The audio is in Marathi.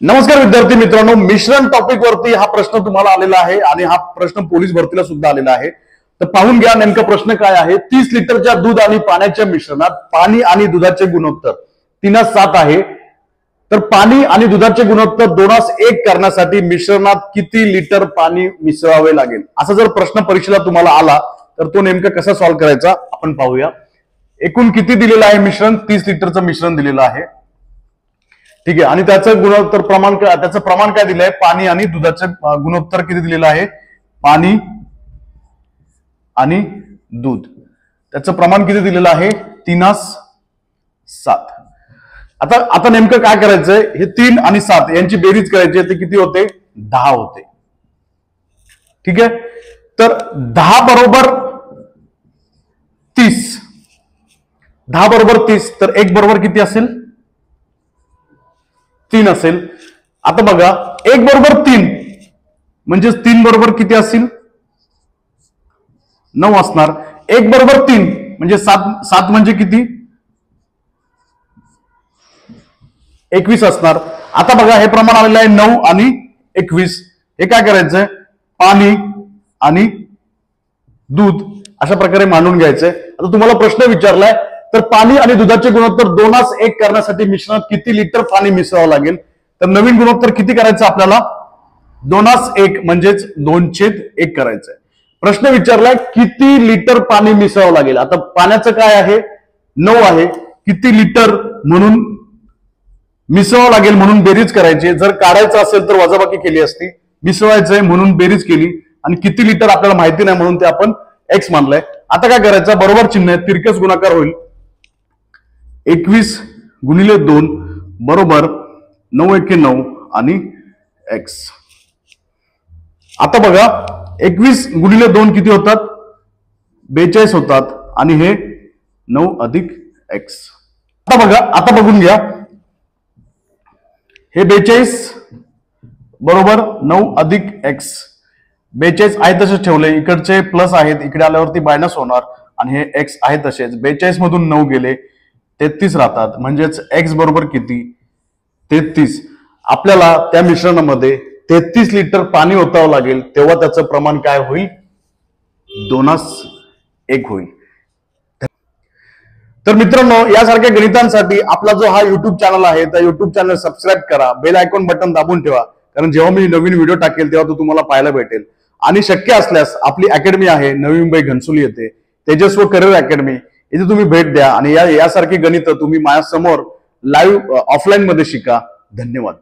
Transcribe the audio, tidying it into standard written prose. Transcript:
नमस्कार विद्यार्थी मित्रांनो, मिश्रण टॉपिक वरती हा प्रश्न तुम्हाला आलेला आहे आणि हा प्रश्न पोलीस भरतीला सुद्धा आलेला आहे. तर पाहून घ्या नेमका प्रश्न काय आहे. 30 लिटरच्या दूध आणि पाण्याच्या मिश्रणात पाणी आणि दुधाचे गुणोत्तर 3:7 आहे. तर पाणी आणि दुधाचे गुणोत्तर 2:1 करण्यासाठी मिश्रणात किती लिटर पाणी मिसळावे लागेल, असा जर प्रश्न परीक्षेला तुम्हाला आला तर तो नेमका कसा सॉल्व्ह करायचा आपण पाहूया. एकूण किती दिलेलं आहे मिश्रण? 30 लिटरचं मिश्रण दिलेलं आहे. ठीक आहे. आणि त्याचं गुणोत्तर प्रमाण काय, त्याचं प्रमाण काय दिलंय? पाणी आणि दुधाचं गुणोत्तर किती दिलेलं आहे? पाणी आणि दूध त्याचं प्रमाण किती दिलेलं आहे? 3:7. आता नेमकं काय करायचंय? हे 3 आणि 7 यांची बेरीज करायची, ते किती होते? 10 होते. ठीक आहे. तर 10 बरोबर 30, 10 बरोबर 30, तर 1 बरोबर किती असेल? 3 असेल. आता बघा, 1 बरोबर 3 म्हणजे 3 बरोबर किती असतील? 9 असणार. 1 बरोबर 3 म्हणजे 7 म्हणजे किती? 21 असणार. आता बघा, हे प्रमाण आलेलं आहे 9 आणि 21. हे काय करायचंय? पाणी आणि दूध अशा प्रकारे मांडून घ्यायचंय. आता तुम्हाला प्रश्न विचारलाय, तर पाणी आणि दुधाचे गुणोत्तर 2:1 करण्यासाठी मिश्रणात किती लिटर पाणी मिसळावं लागेल? तर नवीन गुणोत्तर किती करायचं आपल्याला? 2:1 म्हणजेच 2/1 करायचंय. प्रश्न विचारलाय किती लिटर पाणी मिसळावं लागेल. आता पाण्याचं काय आहे? 9 आहे. किती लिटर म्हणून मिसळावं लागेल म्हणून बेरीज करायची. जर काढायचं असेल तर वजाबाकी केली असती. मिसळायचंय म्हणून बेरीज केली आणि किती लिटर आपल्याला माहिती नाही म्हणून ते आपण एक्स मानलंय. आता काय करायचं? बरोबर चिन्ह आहे, तिरकस गुणाकार होईल. 21 गुणिले 2 बरोबर 9 एके 9 आणि एक्स. आता बघा, 21 गुणिले 2 किती होतात? 42 होतात आणि हे 9 अधिक एक्स. आता बघा, आता बघून घ्या, हे 42 बरोबर 9 अधिक एक्स. 42 आहे तसेच ठेवले, इकडचे प्लस आहेत, इकडे आल्यावरती मायनस होणार आणि हे एक्स आहे तसेच. 42 मधून 9 गेले, 33 राहतात. म्हणजेच एक्स बरोबर किती? 33. आपल्याला त्या मिश्रणामध्ये 33 लिटर पाणी ओतावं लागेल, तेव्हा त्याचं प्रमाण काय होईल? 2:1 होईल. तर मित्रांनो, यासारख्या गणितांसाठी आपला जो हा युट्यूब चॅनल आहे, त्या युट्यूब चॅनल सबस्क्राईब करा, बेल आयकॉन बटन दाबून ठेवा, कारण जेव्हा मी नवीन व्हिडिओ टाकेल तेव्हा तो तुम्हाला पाहायला भेटेल. आणि शक्य असल्यास आपली अकॅडमी आहे नवी मुंबई घनसोली येथे, तेजस्व करिअर अकॅडमी, इथे तुम्ही भेट द्या आणि यासारखी गणित तुम्ही माझ्यासमोर लाईव्ह ऑफलाईन मध्ये शिका. धन्यवाद.